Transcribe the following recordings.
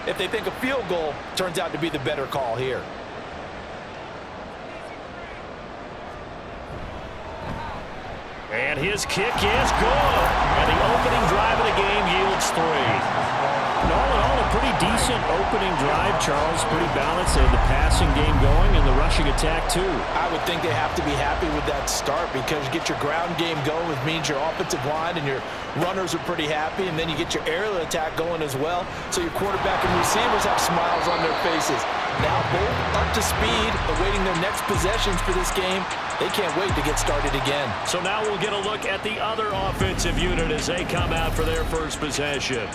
if they think a field goal turns out to be the better call here. And his kick is good. And the opening drive of the game yields 3. And all in all, a pretty decent opening drive, Charles. Pretty balanced. They had the passing game going and the rushing attack, too. I would think they have to be happy with that start because you get your ground game going, which means your offensive line and your runners are pretty happy, and then you get your aerial attack going as well. So your quarterback and receivers have smiles on their faces. Now both up to speed, awaiting their next possessions for this game. They can't wait to get started again. So now we'll get a look at the other offensive unit as they come out for their first possession.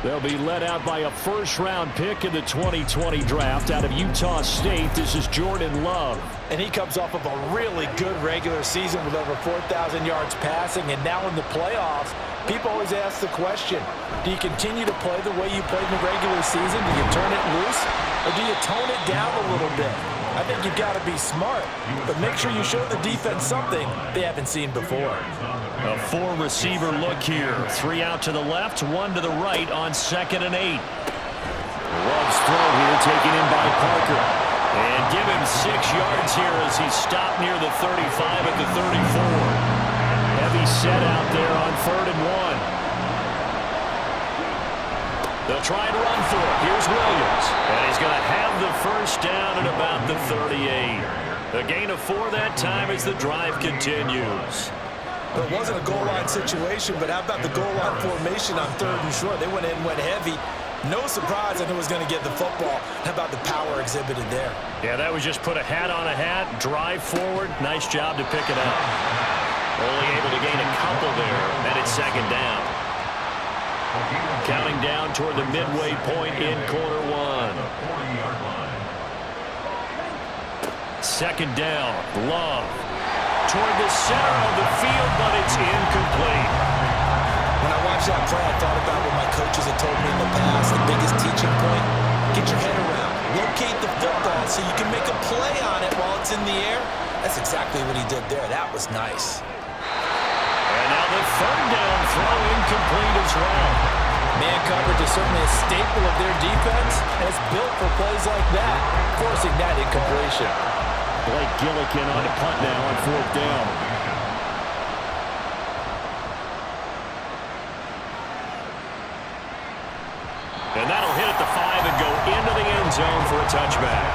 They'll be led out by a first-round pick in the 2020 draft out of Utah State. This is Jordan Love. And he comes off of a really good regular season with over 4,000 yards passing. And now in the playoffs, people always ask the question, do you continue to play the way you played in the regular season? Do you turn it loose? Or do you tone it down a little bit? I think you've got to be smart, but make sure you show the defense something they haven't seen before. A 4-receiver look here. 3 out to the left, 1 to the right on 2nd and 8. Love's throw here taken in by Parker. And give him 6 yards here as he's stopped near the 35 at the 34. Heavy set out there on 3rd and 1. They'll try and run for it. Here's Williams. And he's going to have the first down at about the 38. A gain of 4 that time as the drive continues. Well, it wasn't a goal line situation, but how about the goal line formation on 3rd and short? They went in, went heavy. No surprise that it was going to get the football. How about the power exhibited there? Yeah, that was just put a hat on a hat, drive forward. Nice job to pick it up. Only able to gain a couple there, and it's 2nd down. Counting down toward the midway point in quarter 1. 2nd down, Love. Toward the center of the field, but it's incomplete. When I watched that play, I thought about what my coaches had told me in the past. The biggest teaching point, get your head around. Locate the football so you can make a play on it while it's in the air. That's exactly what he did there. That was nice. And now the 3rd down throw incomplete as well. Man coverage is certainly a staple of their defense, and it's built for plays like that, forcing that incompletion. Blake Gillikin on a punt now on 4th down. And that'll hit at the 5 and go into the end zone for a touchback.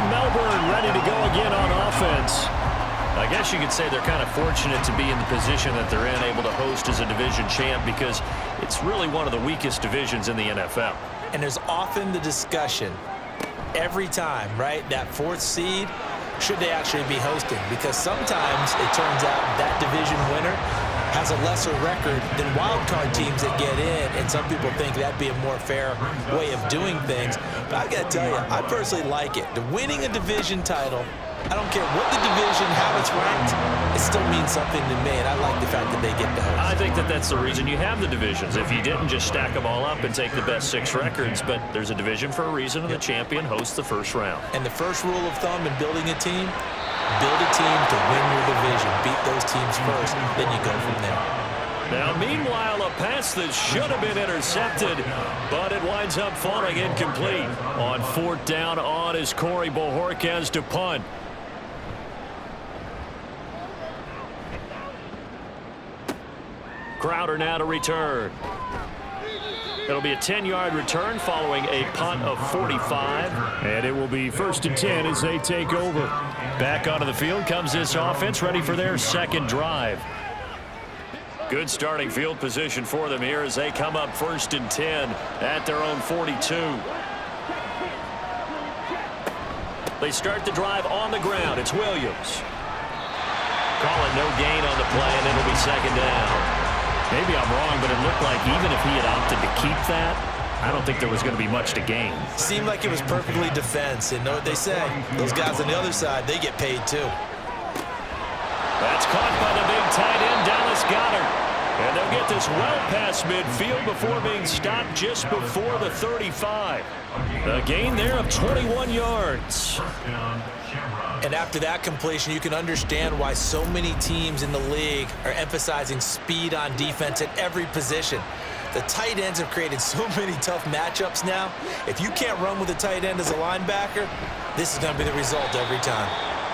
Melbourne ready to go again on offense. I guess you could say they're kind of fortunate to be in the position that they're in, able to host as a division champ, because it's really one of the weakest divisions in the NFL. And there's often the discussion every time, right, that 4th seed, should they actually be hosting? Because sometimes it turns out that division winner has a lesser record than wildcard teams that get in, and some people think that'd be a more fair way of doing things. But I got to tell you, I personally like it. The winning a division title, I don't care what the division, how it's ranked, it still means something to me, and I like the fact that they get to host. I think that that's the reason you have the divisions. If you didn't, just stack them all up and take the best 6 records, but there's a division for a reason, and the champion hosts the first round. And the first rule of thumb in building a team, build a team to win your division. Beat those teams first, then you go from there. Now, meanwhile, a pass that should have been intercepted, but it winds up falling incomplete. On 4th down on is Corey Bojorquez to punt. Crowder now to return. It'll be a 10-yard return following a punt of 45. And it will be 1st and 10 as they take over. Back onto the field comes this offense, ready for their 2nd drive. Good starting field position for them here as they come up 1st and 10 at their own 42. They start the drive on the ground. It's Williams. Call it no gain on the play, and it'll be 2nd down. Maybe I'm wrong, but it looked like even if he had opted to keep that, I don't think there was going to be much to gain. Seemed like it was perfectly defense, and know what they say. Those guys on the other side, they get paid too. That's caught by the big tight end, Dallas Goedert. And they'll get this well past midfield before being stopped just before the 35. A gain there of 21 yards. And after that completion, you can understand why so many teams in the league are emphasizing speed on defense at every position. The tight ends have created so many tough matchups now. If you can't run with a tight end as a linebacker, this is going to be the result every time.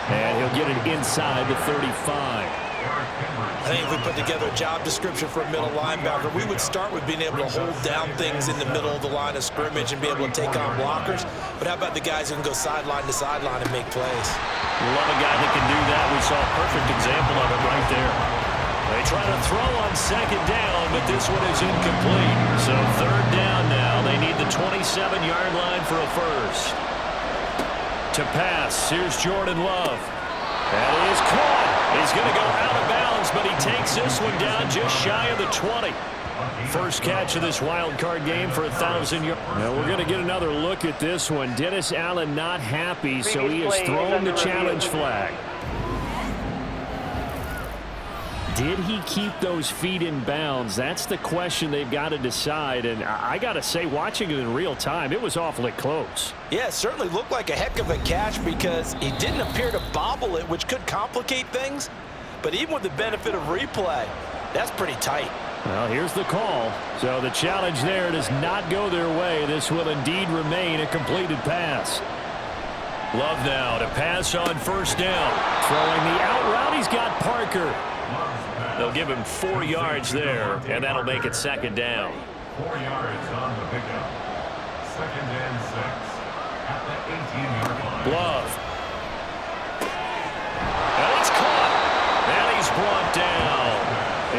And he'll get it inside the 35. I think if we put together a job description for a middle linebacker, we would start with being able to hold down things in the middle of the line of scrimmage and be able to take on blockers. But how about the guys who can go sideline to sideline and make plays? Love a guy that can do that. We saw a perfect example of it right there. They try to throw on second down, but this one is incomplete. So third down now. They need the 27-yard line for a first. To pass, here's Jordan Love. That is caught. He's going to go out of bounds, but he takes this one down just shy of the 20. First catch of this wild card game for 1,000 yards. Now we're going to get another look at this one. Dennis Allen not happy, so he has thrown the challenge flag. Did he keep those feet in bounds? That's the question they've got to decide. And I got to say, watching it in real time, it was awfully close. Yeah, it certainly looked like a heck of a catch because he didn't appear to bobble it, which could complicate things. But even with the benefit of replay, that's pretty tight. Well, here's the call. So the challenge there does not go their way. This will indeed remain a completed pass. Love now to pass on first down. Throwing the out route, he's got Parker. They'll give him 4 yards there, and that'll make it second down. 4 yards on the pickup. Second and 6 at the 18-yard line. Love. And it's caught. And he's brought down.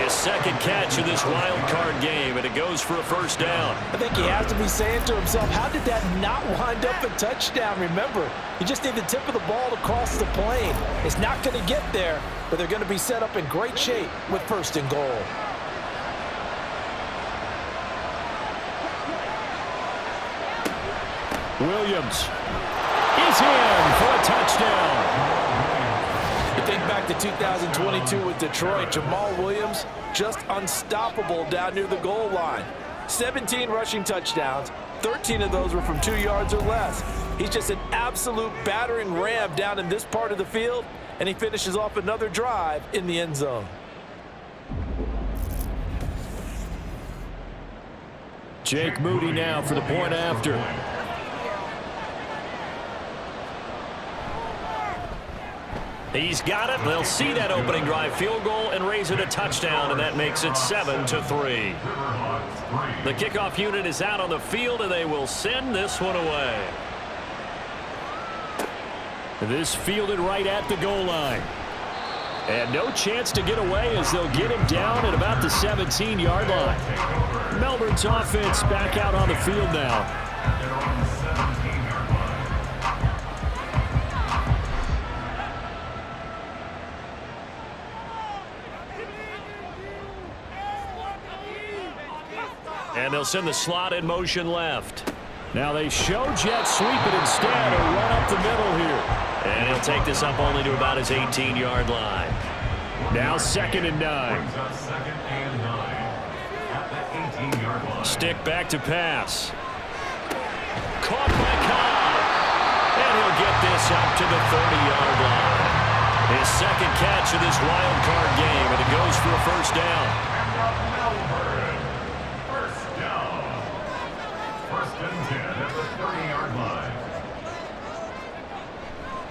His second catch of this wild card game, and it goes for a first down. I think he has to be saying to himself, how did that not wind up a touchdown? Remember, you just need the tip of the ball to cross the plane. It's not going to get there, but they're going to be set up in great shape with first and goal. Williams is in for a touchdown. You think back to 2022 with Detroit, Jamal Williams just unstoppable down near the goal line. 17 rushing touchdowns, 13 of those were from 2 yards or less. He's just an absolute battering ram down in this part of the field, and he finishes off another drive in the end zone. Jake Moody now for the point after. He's got it. They'll see that opening drive field goal and raise it a touchdown, and that makes it 7-3. The kickoff unit is out on the field, and they will send this one away. This fielded right at the goal line. And no chance to get away as they'll get him down at about the 17-yard line. Melbourne's offense back out on the field now. And they'll send the slot in motion left. Now they show jet sweep it instead, a run up the middle here. And he'll take this up only to about his 18-yard line. Now 2nd and 9. Stick back to pass. Caught by Cobb. And he'll get this up to the 30-yard line. His second catch of this wild card game, and it goes for a first down.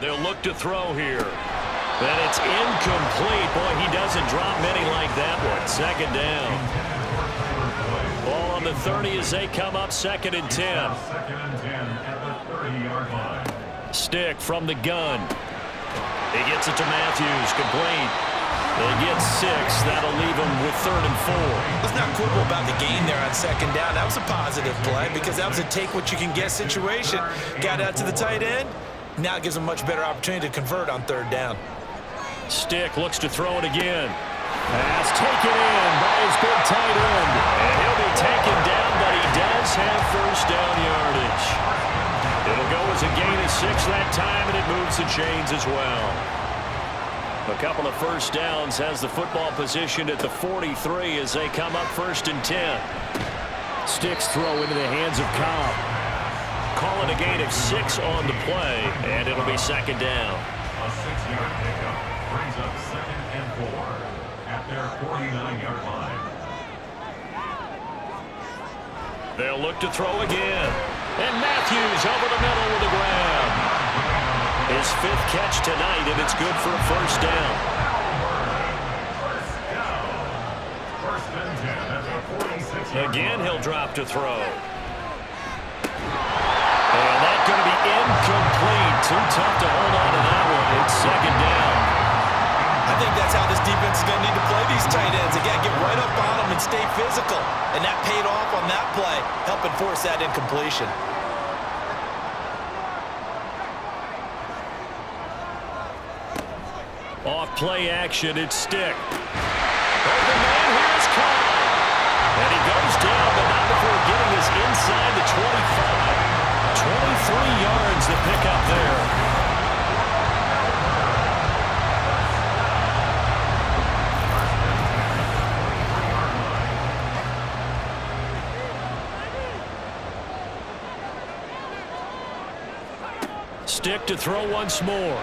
They'll look to throw here. And it's incomplete. Boy, he doesn't drop many like that one. Second down. Ball on the 30 as they come up 2nd and 10. 2nd and 10 at the 30-yard line. Stick from the gun. He gets it to Matthews. Complete. They get 6. That'll leave them with 3rd and 4. Let's not quibble about the gain there on 2nd down. That was a positive play because that was a take-what-you-can-get situation. Got out to the tight end. Now it gives them a much better opportunity to convert on 3rd down. Stick looks to throw it again. Pass taken in by his big tight end. And he'll be taken down, but he does have first down yardage. It'll go as a gain of 6 that time, and it moves the chains as well. A couple of first downs has the football positioned at the 43 as they come up 1st and 10. Sticks throw into the hands of Cobb. Call it a gain of 6 on the play, and it'll be 2nd down. A 6-yard pickup brings up 2nd and 4 at their 49-yard line. They'll look to throw again. And Matthews over the middle with a grab. His 5th catch tonight, and it's good for a first down. Again, he'll drop to throw. And that's going to be incomplete. Too tough to hold on to that one. It's 2nd down. I think that's how this defense is going to need to play these tight ends. They got to get right up on them and stay physical. And that paid off on that play, helping force that incompletion. Off play action, it's Stick. Open man, here's Kyle. And he goes down, but not before getting us inside the 25. 23 yards to pick up there. Stick to throw once more.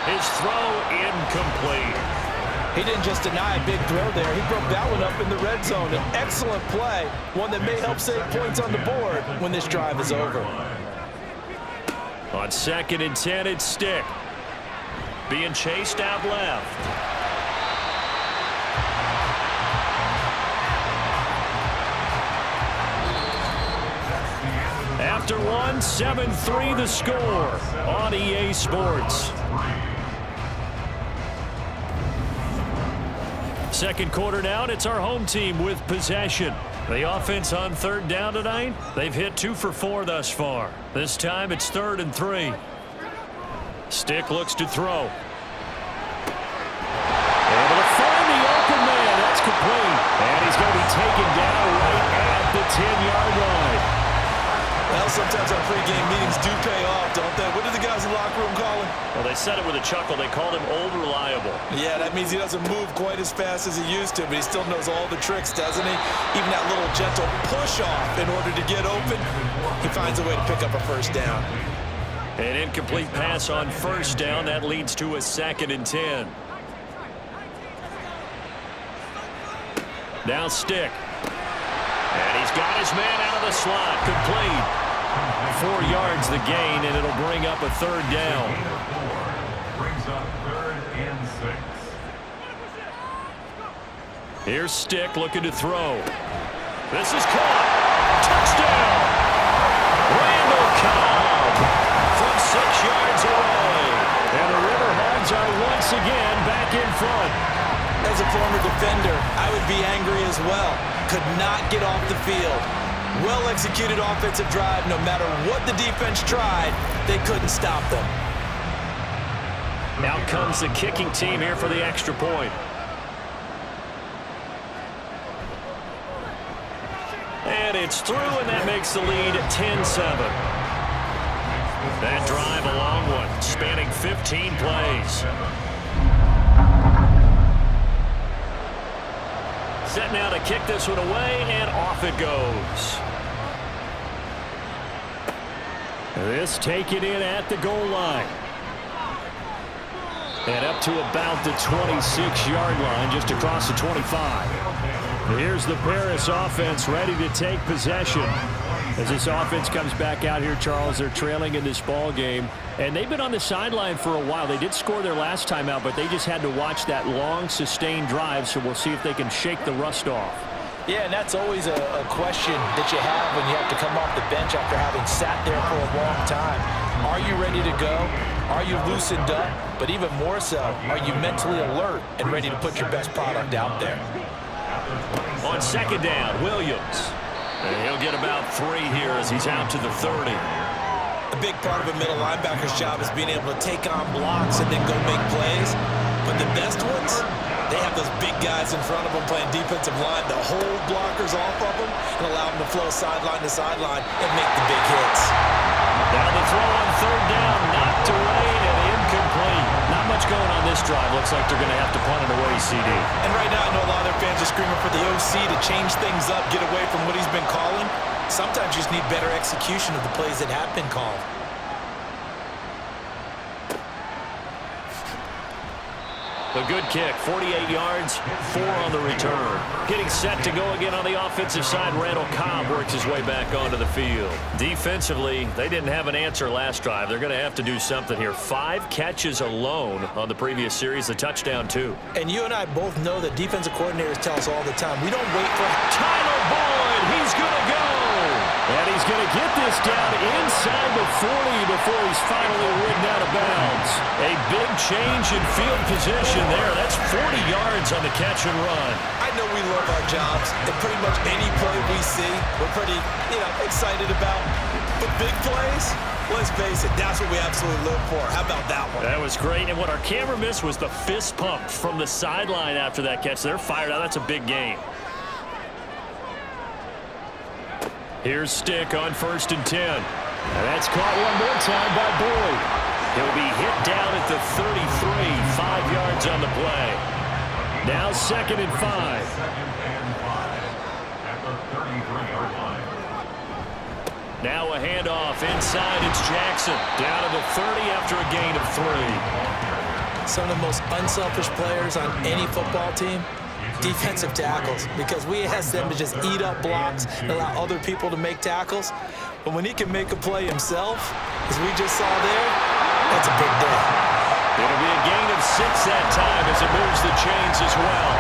His throw incomplete. He didn't just deny a big throw there. He broke that one up in the red zone. An excellent play, one that may help save points on the board when this drive is over. On 2nd and 10, it's Stick. Being chased out left. After one, 7-3 the score on EA Sports. Second quarter now, and it's our home team with possession. The offense on 3rd down tonight, they've hit 2 for 4 thus far. This time it's 3rd and 3. Stick looks to throw. Able to find the open man. That's complete. And he's going to be taken down right at the 10-yard line. Well, sometimes our pregame meetings do pay off, don't they? What do the guys in the locker room call him? Well, they said it with a chuckle. They called him Old Reliable. Yeah, that means he doesn't move quite as fast as he used to, but he still knows all the tricks, doesn't he? Even that little gentle push-off in order to get open, he finds a way to pick up a first down. An incomplete pass on 1st down. That leads to a 2nd and 10. Now Stick. And he's got his man out of the slot. Complete. 4 yards the gain, and it'll bring up a 3rd down. Brings up 3rd and 6. Here's Stick looking to throw. This is caught. Touchdown. Randall Cobb from 6 yards away. And the Riverhogs are once again back in front. As a former defender, I would be angry as well. Could not get off the field. Well-executed offensive drive. No matter what the defense tried, they couldn't stop them. Out comes the kicking team here for the extra point. And it's through, and that makes the lead 10-7. That drive a long one, spanning 15 plays. Set now to kick this one away, and off it goes. This taken in at the goal line. And up to about the 26-yard line, just across the 25. Here's the Paris offense ready to take possession. As this offense comes back out here, Charles, they're trailing in this ball game. And they've been on the sideline for a while. They did score their last time out, but they just had to watch that long, sustained drive, so we'll see if they can shake the rust off. Yeah, and that's always a question that you have when you have to come off the bench after having sat there for a long time. Are you ready to go? Are you loosened up? But even more so, are you mentally alert and ready to put your best product out there? On 2nd down, Williams. And he'll get about 3 here as he's out to the 30. A big part of a middle linebacker's job is being able to take on blocks and then go make plays. But the best ones, they have those big guys in front of them playing defensive line to hold blockers off of them and allow them to flow sideline to sideline and make the big hits. Now the throw on 3rd down, knocked away and incomplete. Not much going on this drive. Looks like they're going to have to punt it away, CD. And right now I know a lot of their fans are screaming for the OC to change things up, get away from what he's been calling. Sometimes you just need better execution of the plays that have been called. A good kick, 48 yards, 4 on the return. Getting set to go again on the offensive side, Randall Cobb works his way back onto the field. Defensively, they didn't have an answer last drive. They're going to have to do something here. 5 catches alone on the previous series, a touchdown too. And you and I both know that defensive coordinators tell us all the time, we don't wait for Tyler Boyd, he's going to go. And he's going to get this down inside the 40 before he's finally ridden out of bounds. A big change in field position there. That's 40 yards on the catch and run. I know we love our jobs, and pretty much any play we see, we're pretty, excited about. But big plays, let's face it, that's what we absolutely live for. How about that one? That was great, and what our camera missed was the fist pump from the sideline after that catch. They're fired out. That's a big game. Here's Stick on 1st and 10. And that's caught one more time by Boyd. He'll be hit down at the 33, 5 yards on the play. Now 2nd and 5. At the 33-yard line. Now a handoff inside. It's Jackson down to the 30 after a gain of 3. Some of the most unselfish players on any football team, defensive tackles, because we ask them to just eat up blocks and allow other people to make tackles. But when he can make a play himself, as we just saw there, that's a big day. It'll be a gain of 6 that time as it moves the chains as well.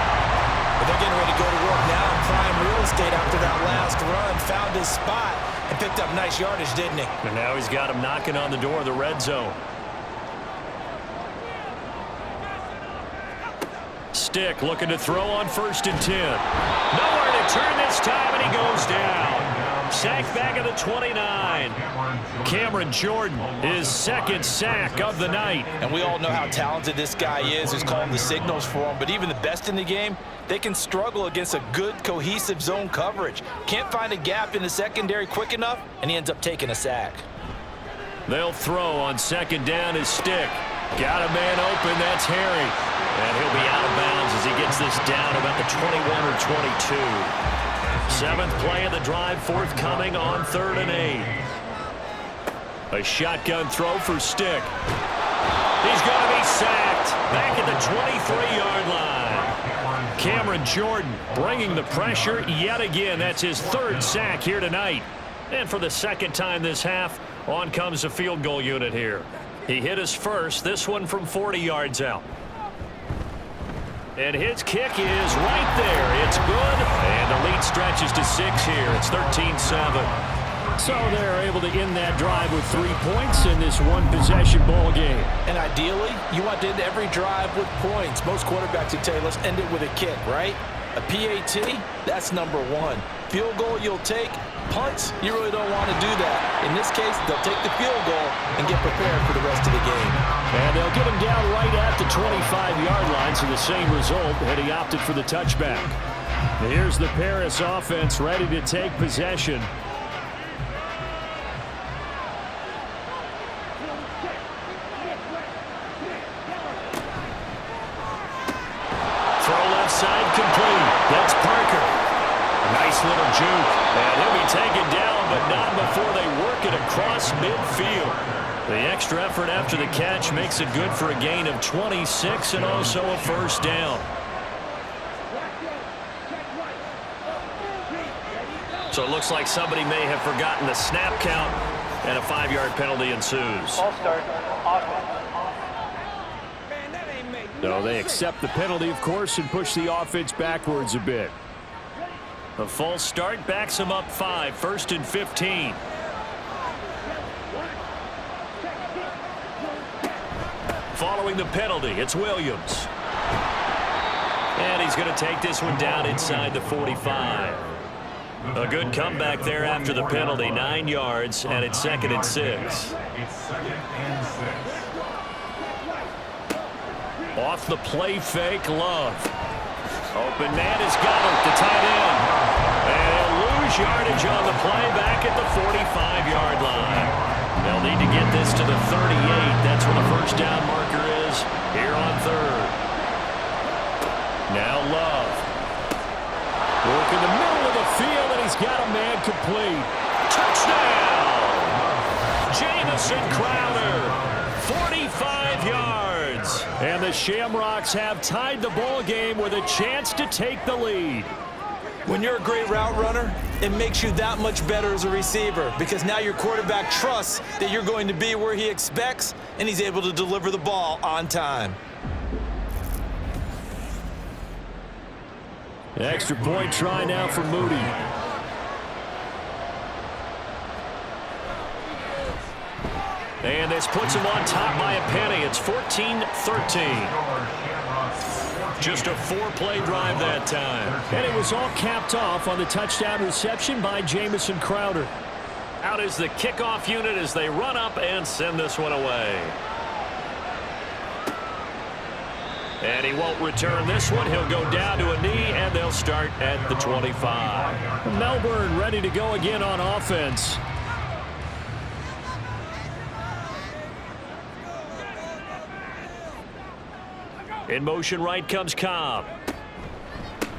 But they're getting ready to go to work now in prime real estate after that last run. Found his spot and picked up nice yardage, didn't he? And now he's got him knocking on the door of the red zone. Stick looking to throw on 1st and 10. Nowhere to turn this time, and he goes down. Sacked back at the 29. Cameron Jordan, his 2nd sack of the night. And we all know how talented this guy is who's calling the signals for him. But even the best in the game, they can struggle against a good, cohesive zone coverage. Can't find a gap in the secondary quick enough, and he ends up taking a sack. They'll throw on 2nd down as Stick. Got a man open, that's Harry. And he'll be out of bounds as he gets this down about the 21 or 22. 7th play of the drive forthcoming on 3rd and 8. A shotgun throw for Stick. He's going to be sacked back at the 23-yard line. Cameron Jordan bringing the pressure yet again. That's his 3rd sack here tonight. And for the 2nd time this half, on comes the field goal unit here. He hit his first, this one from 40 yards out. And his kick is right there. It's good. And the lead stretches to 6 here. It's 13-7. So they're able to end that drive with 3 points in this one-possession ball game. And ideally, you want to end every drive with points. Most quarterbacks would tell you, let's end it with a kick, right? A PAT, that's number 1. Field goal you'll take. Punts, you really don't want to do that. In this case, they'll take the field goal and get prepared for the rest of the game. And they'll get him down right at the 25-yard line, so the same result, and he opted for the touchback. Here's the Paris offense ready to take possession. Throw left side complete. That's Parker. Nice little juke. And he'll be taken down, but not before they work it across midfield. The extra effort after the catch makes it good for a gain of 26 and also a 1st down. So it looks like somebody may have forgotten the snap count, and a 5-yard penalty ensues. So they accept the penalty, of course, and push the offense backwards a bit. A false start backs him up 5, 1st and 15. Following the penalty, it's Williams. And he's going to take this one down inside the 45. A good comeback there after the penalty, 9 yards, and it's 2nd and 6. It's 2nd and 6. Off the play fake, Love. Open man has got it, the tight end. And they'll lose yardage on the play back at the 45-yard line. They'll need to get this to the 38. That's where the 1st down marker is here on 3rd. Now Love. Work in the middle of the field, and he's got a man complete. Touchdown! Jamison Crowder, 45 yards. And the the Shamrocks have tied the ball game with a chance to take the lead. When you're a great route runner, it makes you that much better as a receiver because now your quarterback trusts that you're going to be where he expects, and he's able to deliver the ball on time. Extra point try now for Moody. And this puts him on top by a penny. It's 14-13. Just a 4-play drive that time. And it was all capped off on the touchdown reception by Jamison Crowder. Out is the kickoff unit as they run up and send this one away. And he won't return this one. He'll go down to a knee, and they'll start at the 25. Melbourne ready to go again on offense. In motion right comes Cobb.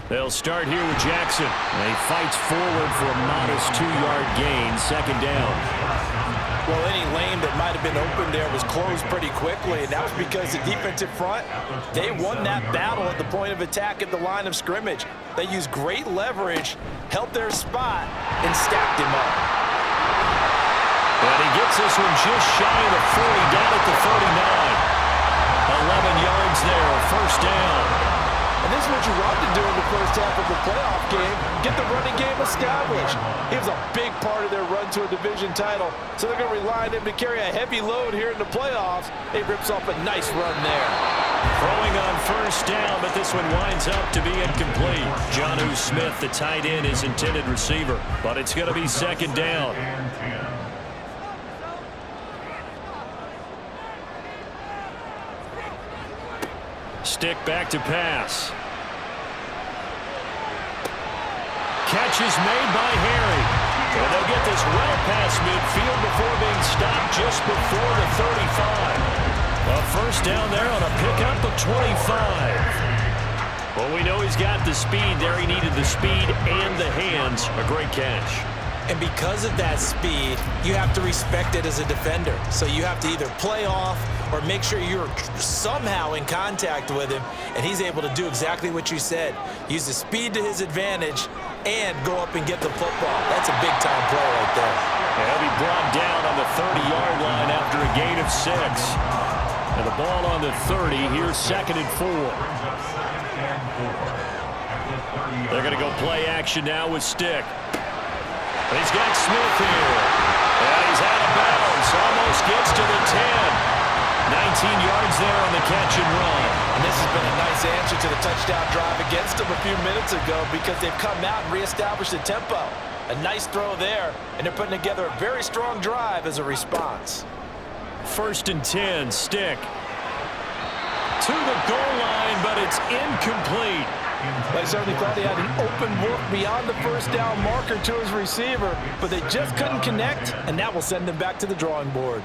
They'll start here with Jackson. And he fights forward for a modest 2-yard gain, second down. Well, any lane that might have been open there was closed pretty quickly, and that was because the defensive front, they won that battle at the point of attack at the line of scrimmage. They used great leverage, held their spot, and stacked him up. And he gets this one just shy of the 40, down at the 39. 11 yards there, first down. And this is what you want to do in the first half of the playoff game, get the running game established. He was a big part of their run to a division title, so they're going to rely on him to carry a heavy load here in the playoffs. He rips off a nice run there. Throwing on first down, but this one winds up to be incomplete. Jonnu Smith, the tight end, is intended receiver, but it's going to be second down. Stick back to pass. Catch is made by Harry. And they'll get this well past midfield before being stopped just before the 35. A first down there on a pickup of 25. Well, we know he's got the speed there. He needed the speed and the hands. A great catch. And because of that speed, you have to respect it as a defender. So you have to either play off or make sure you're somehow in contact with him, and he's able to do exactly what you said. Use the speed to his advantage and go up and get the football. That's a big-time play right there. And he'll be brought down on the 30-yard line after a gain of 6. And the ball on the 30, here's second and 4. They're going to go play action now with Stick. He's got Smith here. And he's out of bounds. Almost gets to the 10. 19 yards there on the catch and run. And this has been a nice answer to the touchdown drive against them a few minutes ago because they've come out and reestablished the tempo. A nice throw there, and they're putting together a very strong drive as a response. First and 10, Stick. To the goal line, but it's incomplete. They certainly thought he had an open look beyond the first down marker to his receiver, but they just couldn't connect, and that will send them back to the drawing board.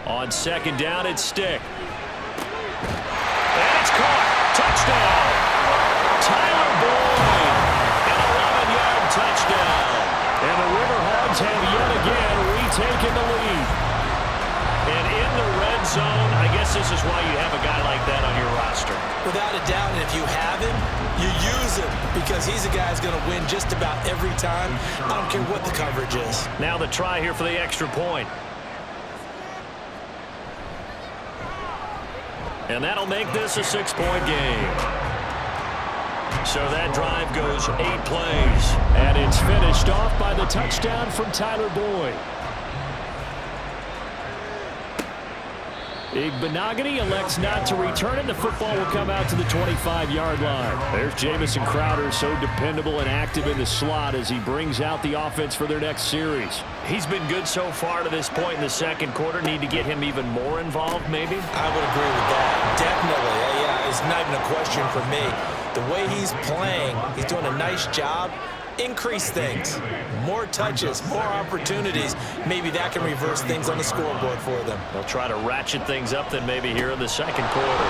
On second down, it's Stick. And it's caught. Touchdown. Tyler Boyd. An 11-yard touchdown. And the Riverhogs have yet again retaken the lead. And in the red zone, I guess this is why you have a guy like that on your roster. Without a doubt, and if you have him, you use him because he's a guy who's going to win just about every time. I don't care what the coverage is. Now the try here for the extra point. And that'll make this a 6-point game. So that drive goes 8 plays. And it's finished off by the touchdown from Tyler Boyd. Igbenogany elects not to return it. The football will come out to the 25-yard line. There's Jamison Crowder, so dependable and active in the slot as he brings out the offense for their next series. He's been good so far to this point in the second quarter. Need to get him even more involved, maybe? I would agree with that. Definitely. Yeah, it's not even a question for me. The way he's playing, he's doing a nice job. Increase things. More touches, more opportunities. Maybe that can reverse things on the scoreboard for them. They'll try to ratchet things up then maybe here in the second quarter.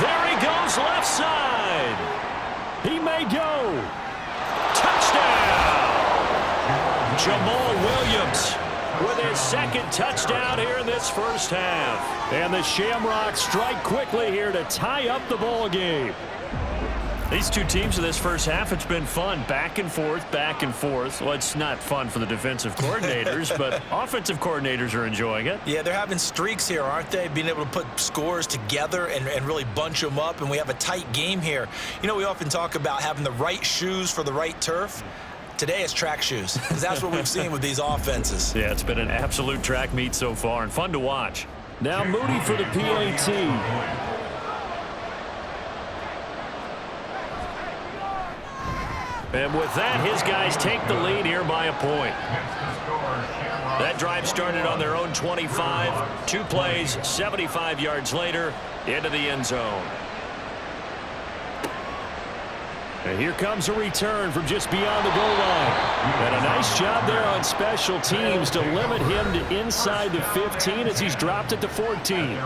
There he goes left side. He may go. Touchdown! Jamal Williams with his second touchdown here in this first half. And the Shamrocks strike quickly here to tie up the ball game. These two teams in this first half, it's been fun. Back and forth, back and forth. Well, it's not fun for the defensive coordinators, but offensive coordinators are enjoying it. Yeah, they're having streaks here, aren't they? Being able to put scores together and really bunch them up, and we have a tight game here. You know, we often talk about having the right shoes for the right turf. Today it's track shoes, because that's what we've seen with these offenses. Yeah, it's been an absolute track meet so far, and fun to watch. Now Moody for the PAT. And with that, his guys take the lead here by a point. That drive started on their own 25. 2 plays, 75 yards later, into the end zone. And here comes a return from just beyond the goal line. And a nice job there on special teams to limit him to inside the 15 as he's dropped it to 14.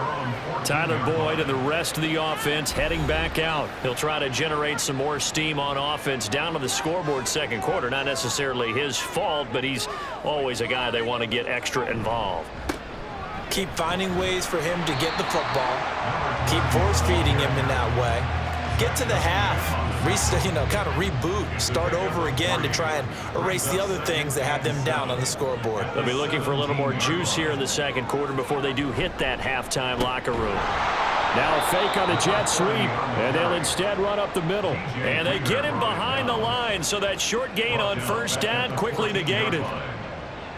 Tyler Boyd and the rest of the offense heading back out. He'll try to generate some more steam on offense down to the scoreboard second quarter. Not necessarily his fault, but he's always a guy they want to get extra involved. Keep finding ways for him to get the football. Keep force feeding him in that way. Get to the half, kind of reboot, start over again to try and erase the other things that have them down on the scoreboard. They'll be looking for a little more juice here in the second quarter before they do hit that halftime locker room. Now a fake on the jet sweep, and they'll instead run up the middle. And they get him behind the line, so that short gain on first down quickly negated.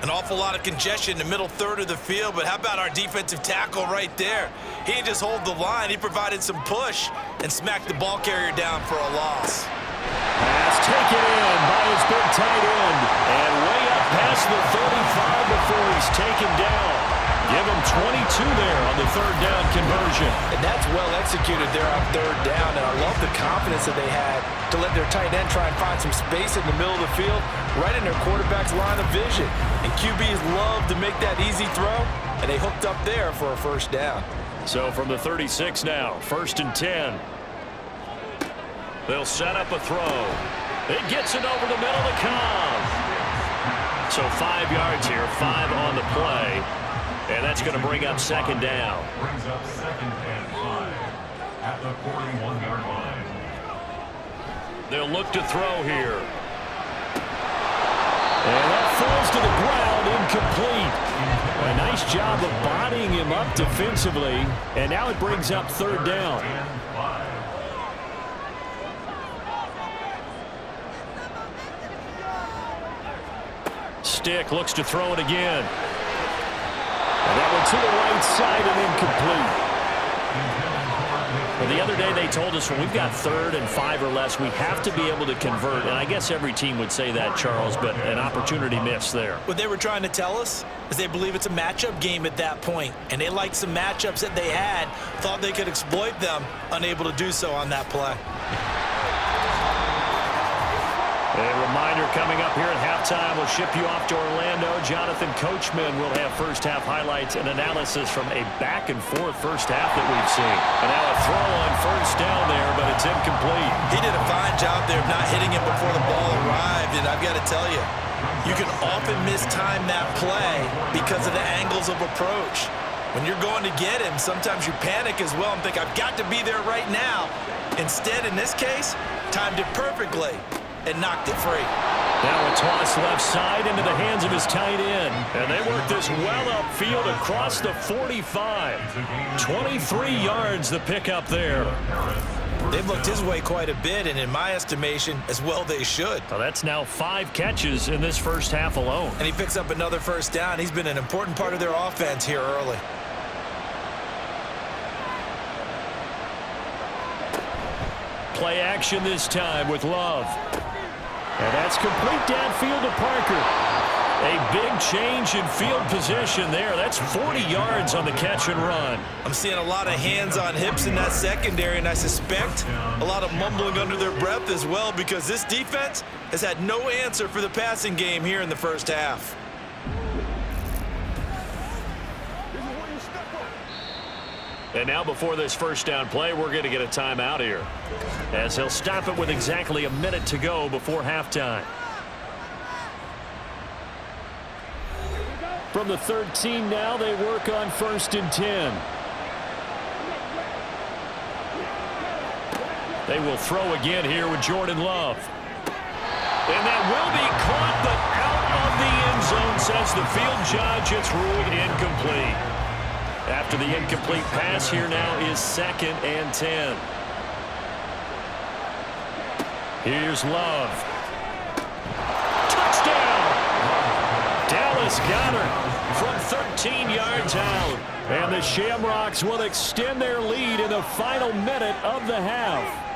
An awful lot of congestion in the middle third of the field, but how about our defensive tackle right there? He didn't just hold the line, he provided some push and smacked the ball carrier down for a loss. Pass taken in by his big tight end, and way up past the 35 before he's taken down. Give him 22 there on the third down conversion. And that's well executed there on third down, and I love the confidence that they had to let their tight end try and find some space in the middle of the field, right in their quarterback's line of vision. And QBs love to make that easy throw, and they hooked up there for a first down. So from the 36 now, 1st and 10. They'll set up a throw. It gets it over the middle to Cobb. So 5 yards here, 5 on the play. And that's going to bring up second down. Brings up 2nd and 5 at the 41-yard line. They'll look to throw here. And that falls to the ground, incomplete. A nice job of bodying him up defensively. And now it brings up third down. Stick looks to throw it again. And that one to the right side and incomplete. Well, the other day they told us when we've got 3rd and 5 or less, we have to be able to convert. And I guess every team would say that, Charles, but an opportunity missed there. What they were trying to tell us is they believe it's a matchup game at that point, and they liked some matchups that they had, thought they could exploit them, unable to do so on that play. A reminder coming up here at halftime. We'll ship you off to Orlando. Jonathan Coachman will have first half highlights and analysis from a back-and-forth first half that we've seen. And now a throw on first down there, but it's incomplete. He did a fine job there of not hitting him before the ball arrived, and I've got to tell you, you can often mistime that play because of the angles of approach. When you're going to get him, sometimes you panic as well and think, I've got to be there right now. Instead, in this case, timed it perfectly and knocked it free. Now a toss left side into the hands of his tight end. And they work this well upfield across the 45. 23 yards the pickup there. They've looked his way quite a bit, and in my estimation, as well they should. Well, that's now 5 catches in this first half alone. And he picks up another first down. He's been an important part of their offense here early. Play action this time with Love. And that's complete downfield to Parker. A big change in field position there. That's 40 yards on the catch and run. I'm seeing a lot of hands on hips in that secondary, and I suspect a lot of mumbling under their breath as well, because this defense has had no answer for the passing game here in the first half. And now before this first down play, we're going to get a timeout here, as he'll stop it with exactly a minute to go before halftime. from the 13 now. They work on 1st and 10. They will throw again here with Jordan Love. And that will be caught, but out of the end zone, says the field judge. It's ruled incomplete. After the incomplete pass, here now is 2nd and 10. Here's Love. Touchdown! Dallas got her from 13 yards out. And the Shamrocks will extend their lead in the final minute of the half.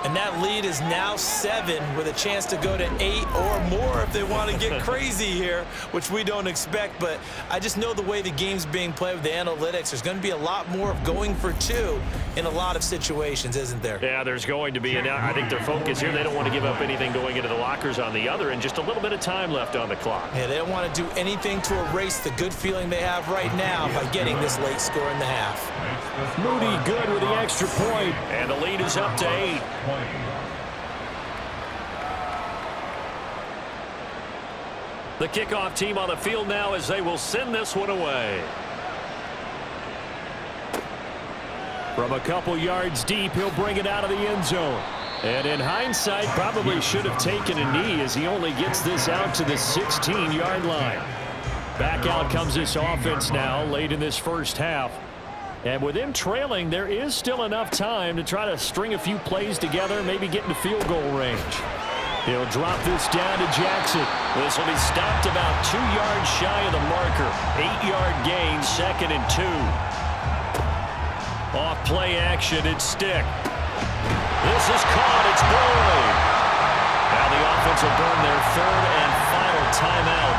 And that lead is now 7 with a chance to go to 8 or more if they want to get crazy here, which we don't expect. But I just know the way the game's being played with the analytics, there's going to be a lot more of going for 2 in a lot of situations, isn't there? Yeah, there's going to be. And I think their focus here, they don't want to give up anything going into the lockers on the other, and just a little bit of time left on the clock. Yeah, they don't want to do anything to erase the good feeling they have right now by getting this late score in the half. Moody good with the extra point, and the lead is up to 8. The kickoff team on the field now as they will send this one away. From a couple yards deep, he'll bring it out of the end zone. And in hindsight, probably should have taken a knee as he only gets this out to the 16-yard line. Back out comes this offense now late in this first half. And with him trailing, there is still enough time to try to string a few plays together, maybe get into field goal range. He'll drop this down to Jackson. This will be stopped about 2 yards shy of the marker. 8-yard gain, 2nd and 2. Off play action, it's Stick. This is caught, it's Boyd. Now the offense will burn their 3rd and final timeout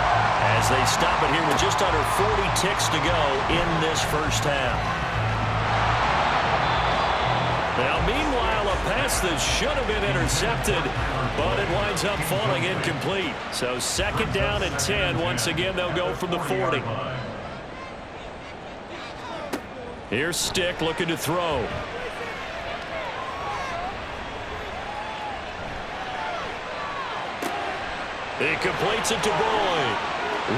as they stop it here with just under 40 ticks to go in this first half. Now, meanwhile, a pass that should have been intercepted, but it winds up falling incomplete. So 2nd down and 10. Once again, they'll go from the 40. Here's Stick looking to throw. He completes it to Boyd.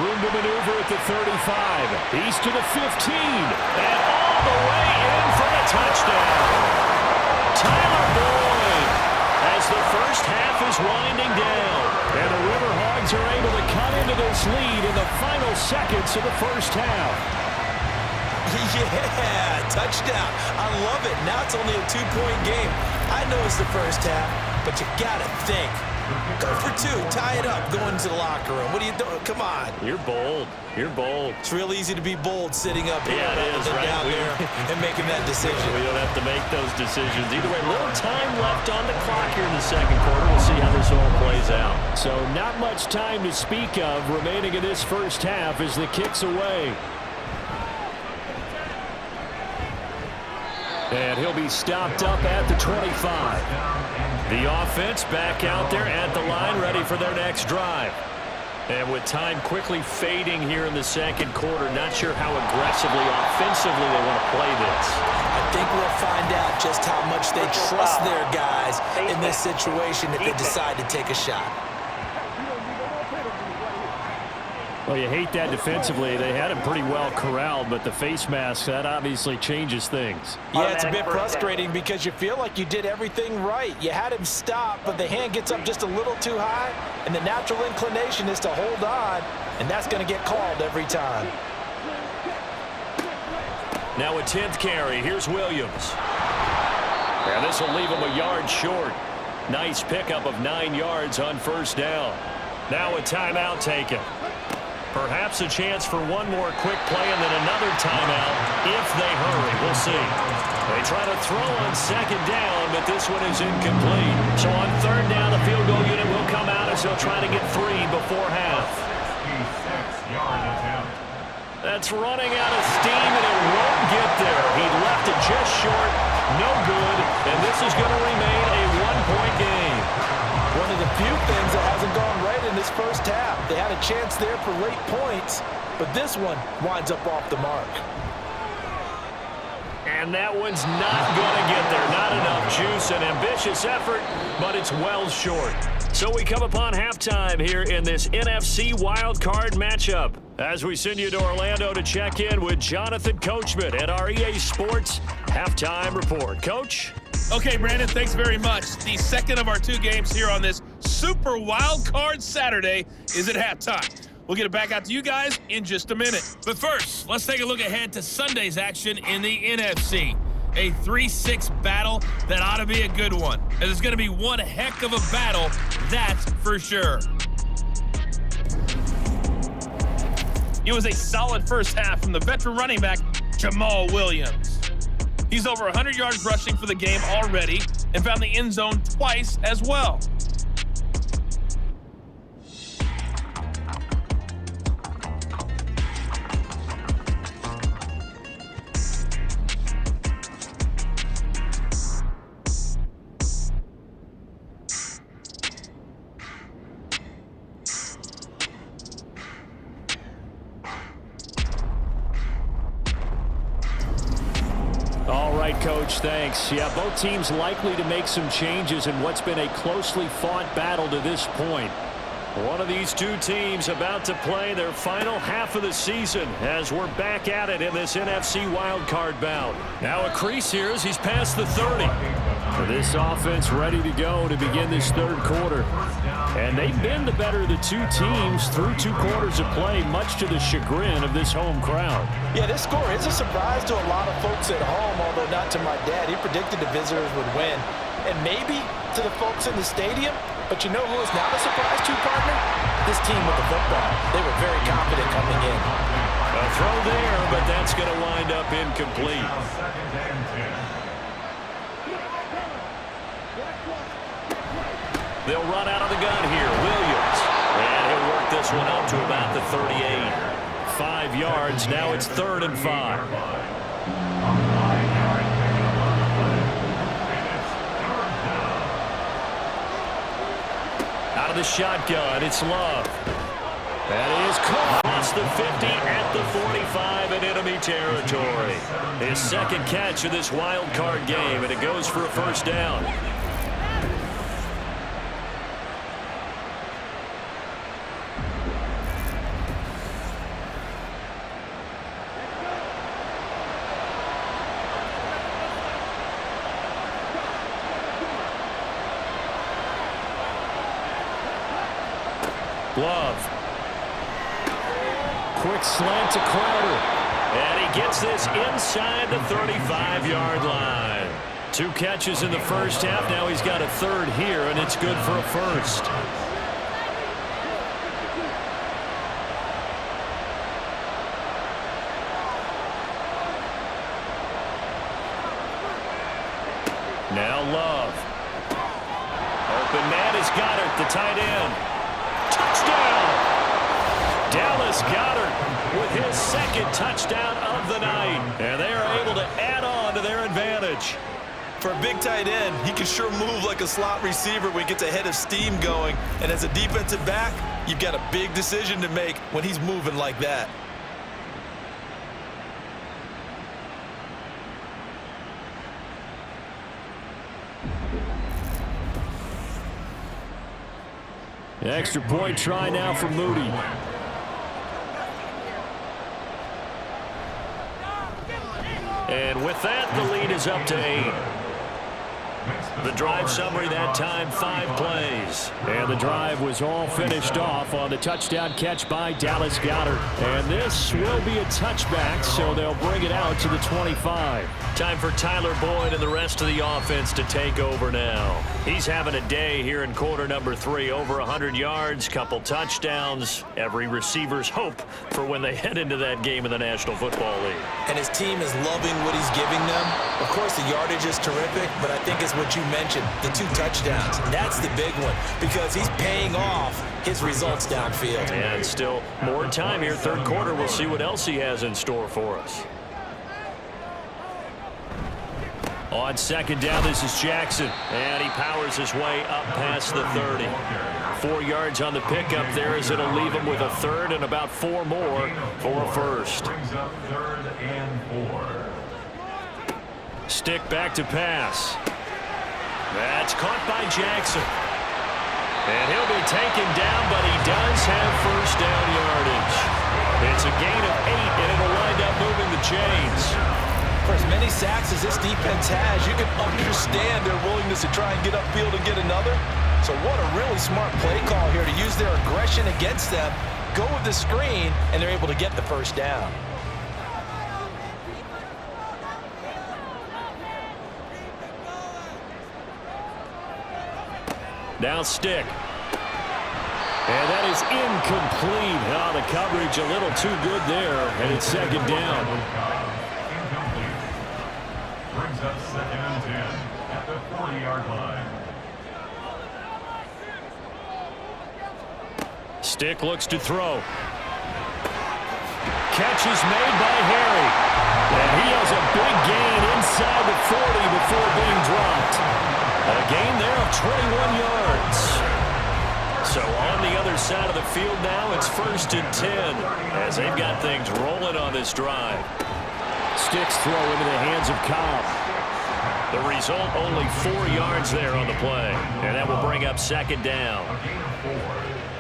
Room to maneuver at the 35. He's to the 15. And all the way in for a touchdown. Tyler Boyd as the first half is winding down. And the Riverhogs are able to come into this lead in the final seconds of the first half. Yeah, touchdown. I love it. Now it's only a 2-point game. I know it's the first half, but you got to think. Go for 2. Tie it up. Go into the locker room. What are you doing? Come on. You're bold. You're bold. It's real easy to be bold sitting up here rather than right? down there and making that decision. We don't have to make those decisions. Either way, little time left on the clock here in the second quarter. We'll see how this all plays out. So not much time to speak of remaining in this first half as the kick's away. And he'll be stopped up at the 25. The offense back out there at the line, ready for their next drive. And with time quickly fading here in the second quarter, not sure how aggressively, offensively they want to play this. I think we'll find out just how much they trust their guys in this situation if they decide to take a shot. Well, you hate that defensively. They had him pretty well corralled, but the face mask, that obviously changes things. Yeah, it's a bit frustrating because you feel like you did everything right. You had him stop, but the hand gets up just a little too high, and the natural inclination is to hold on, and that's going to get called every time. Now a 10th carry. Here's Williams. And this will leave him a yard short. Nice pickup of 9 yards on first down. Now a timeout taken. Perhaps a chance for one more quick play and then another timeout if they hurry. We'll see. They try to throw on second down, but this one is incomplete. So on third down, the field goal unit will come out as they'll try to get 3 before half. That's running out of steam, and it won't get there. He left it just short. No good, and this is going to remain a 1-point game. One of the few things that hasn't gone right in this first half. They had a chance there for late points, but this one winds up off the mark. And that one's not going to get there. Not enough juice, an ambitious effort, but it's well short. So we come upon halftime here in this NFC wildcard matchup as we send you to Orlando to check in with Jonathan Coachman at our EA Sports Halftime Report. Coach? Okay, Brandon, thanks very much. The second of our two games here on this Super Wildcard Saturday is at halftime. We'll get it back out to you guys in just a minute. But first, let's take a look ahead to Sunday's action in the NFC. A 3-6 battle that ought to be a good one. And it's going to be one heck of a battle, that's for sure. It was a solid first half from the veteran running back, Jamal Williams. He's over 100 yards rushing for the game already and found the end zone twice as well. Coach, thanks. Yeah, both teams likely to make some changes in what's been a closely fought battle to this point. One of these two teams about to play their final half of the season as we're back at it in this NFC wildcard bout. Now a crease here as he's past the 30. For this offense ready to go to begin this third quarter. And they've been the better of the two teams through 2 quarters of play, much to the chagrin of this home crowd. Yeah, this score is a surprise to a lot of folks at home, although not to my dad. He predicted the visitors would win. And maybe to the folks in the stadium, but you know who is not a surprise to, partner? This team with the football. They were very confident coming in. A throw there, but that's going to wind up incomplete. They'll run out of the gun here. Williams. And he'll work this one up to about the 38. 5 yards. Now it's 3rd and 5. Out of the shotgun, it's Love. That is caught. Across the 50 at the 45 in enemy territory. His second catch of this wild card game, and it goes for a first down. Love. Quick slant to Crowder. And he gets this inside the 35-yard line. 2 catches in the first half. Now he's got a 3rd here, and it's good for a first. Now Love. Open man is Goddard, the tight end. Touchdown! Dallas Goedert with his second touchdown of the night. And they are able to add on to their advantage. For a big tight end, he can sure move like a slot receiver when he gets a head of steam going. And as a defensive back, you've got a big decision to make when he's moving like that. Extra point try now for Moody. And with that, the lead is up to 8. The drive summary that time, 5 plays. And the drive was all finished off on the touchdown catch by Dallas Goedert. And this will be a touchback, so they'll bring it out to the 25. Time for Tyler Boyd and the rest of the offense to take over now. He's having a day here in quarter number 3. Over 100 yards, couple touchdowns. Every receiver's hope for when they head into that game in the National Football League. And his team is loving what he's giving them. Of course, the yardage is terrific, but I think it's what you mentioned, the 2 touchdowns. That's the big one because he's paying off his results downfield. And still more time here, third quarter. We'll see what else he has in store for us. On second down, this is Jackson. And he powers his way up past the 30. 4 yards on the pickup there as it'll leave him with a 3rd and about 4 more for a first. Brings up 3rd and 4. Stick back to pass. That's caught by Jackson. And he'll be taken down, but he does have first down yardage. It's a gain of 8, and it'll wind up moving the chains. For as many sacks as this defense has, you can understand their willingness to try and get upfield and get another. So what a really smart play call here to use their aggression against them, go with the screen, and they're able to get the first down. Now Stick. And that is incomplete. Oh, the coverage a little too good there, and it's second down. Incomplete. Brings up 2nd and 10 at the 40-yard line. Stick looks to throw. Catch is made by Harry. And he has a big gain inside the 40 before being dropped. A gain there of 21 yards. So on the other side of the field now, it's 1st and 10 as they've got things rolling on this drive. Stick's throw into the hands of Cobb. The result, only 4 yards there on the play. And that will bring up second down. A gain of 4.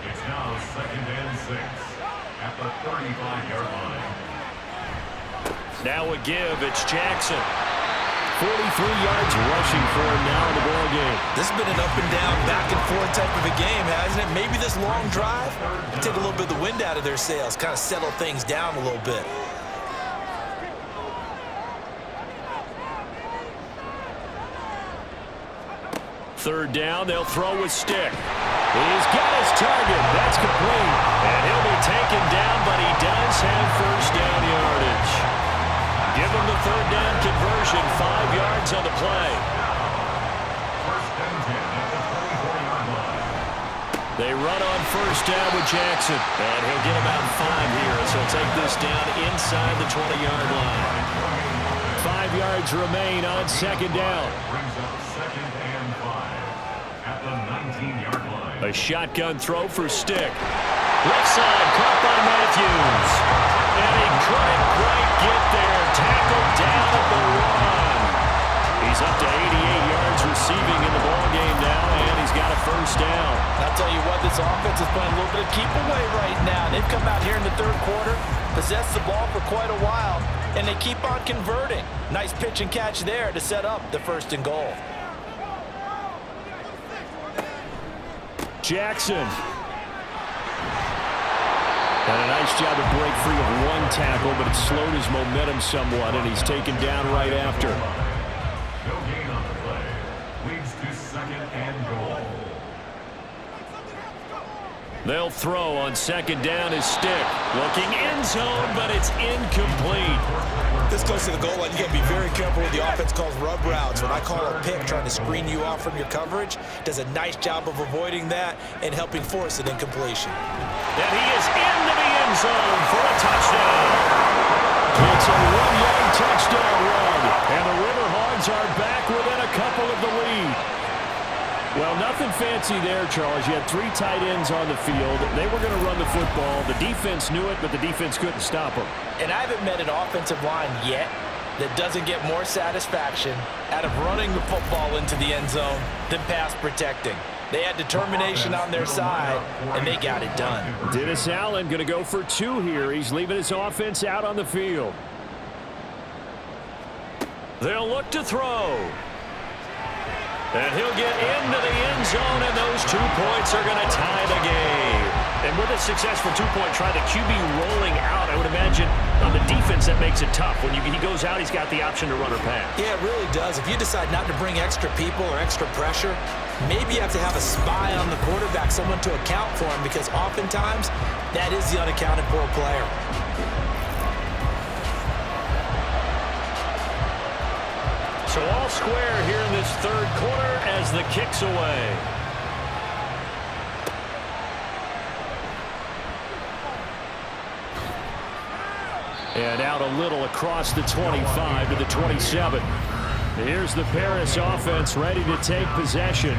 It's now 2nd and 6 at the 35-yard line. Now a give, it's Jackson. 43 yards rushing for him now in the ball game. This has been an up and down, back and forth type of a game, hasn't it? Maybe this long drive can take a little bit of the wind out of their sails, kind of settle things down a little bit. Third down, they'll throw with Stick. He's got his target. That's complete. And he'll be taken down, but he does have first down yardage. Give him the third down conversion, 5 yards on the play. 1st and 10 at the 34-yard line. They run on first down with Jackson. And he'll get about 5 here, so he'll take this down inside the 20-yard line. 5 yards remain on second down. Brings up 2nd and 5 at the 19-yard line. A shotgun throw for Stick. Left side, caught by Matthews. And he couldn't quite get there. Tackled down at the 1. He's up to 88 yards receiving in the ballgame now, and he's got a first down. I'll tell you what, this offense is playing a little bit of keep away right now. They've come out here in the third quarter, possessed the ball for quite a while, and they keep on converting. Nice pitch and catch there to set up the 1st and goal. Jackson. And a nice job to break free of one tackle, but it slowed his momentum somewhat, and he's taken down right after. No gain on the play. Leads to 2nd and goal. They'll throw on second down is Stick. Looking end zone, but it's incomplete. This goes to the goal line. You got to be very careful when the offense calls rub routes. When I call a pick, trying to screen you off from your coverage, does a nice job of avoiding that and helping force an incompletion. And he is into the end zone for a touchdown. It's a 1-yard touchdown run, and the Riverhogs are back within a couple of the lead. Well, nothing fancy there, Charles. You had 3 tight ends on the field. They were going to run the football. The defense knew it, but the defense couldn't stop them. And I haven't met an offensive line yet that doesn't get more satisfaction out of running the football into the end zone than pass protecting. They had determination on their side, and they got it done. Dennis Allen going to go for 2 here. He's leaving his offense out on the field. They'll look to throw. And he'll get into the end zone, and those 2 points are going to tie the game. And with a successful 2-point try, the QB rolling out, I would imagine on the defense that makes it tough. When he goes out, he's got the option to run or pass. Yeah, it really does. If you decide not to bring extra people or extra pressure, maybe you have to have a spy on the quarterback, someone to account for him, because oftentimes that is the unaccounted for player. So all square here in this third quarter as the kick's away. And out a little across the 25 to the 27. Here's the Paris offense ready to take possession.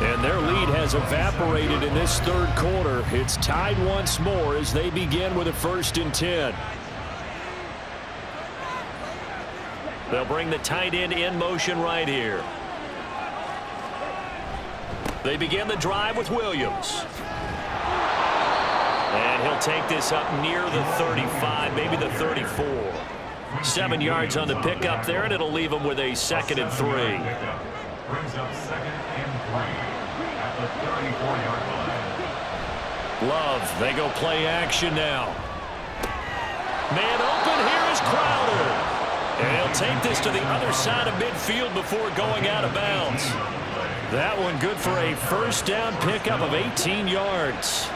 And their lead has evaporated in this third quarter. It's tied once more as they begin with a 1st and 10. They'll bring the tight end in motion right here. They begin the drive with Williams. And he'll take this up near the 35, maybe the 34. 7 yards on the pickup there, and it'll leave him with a 2nd and 3. Brings up 2nd and 3 at the 34-yard line. Love, they go play action now. Man open, here is Crowder. And he'll take this to the other side of midfield before going out of bounds. That one good for a 1st down pickup of 18 yards.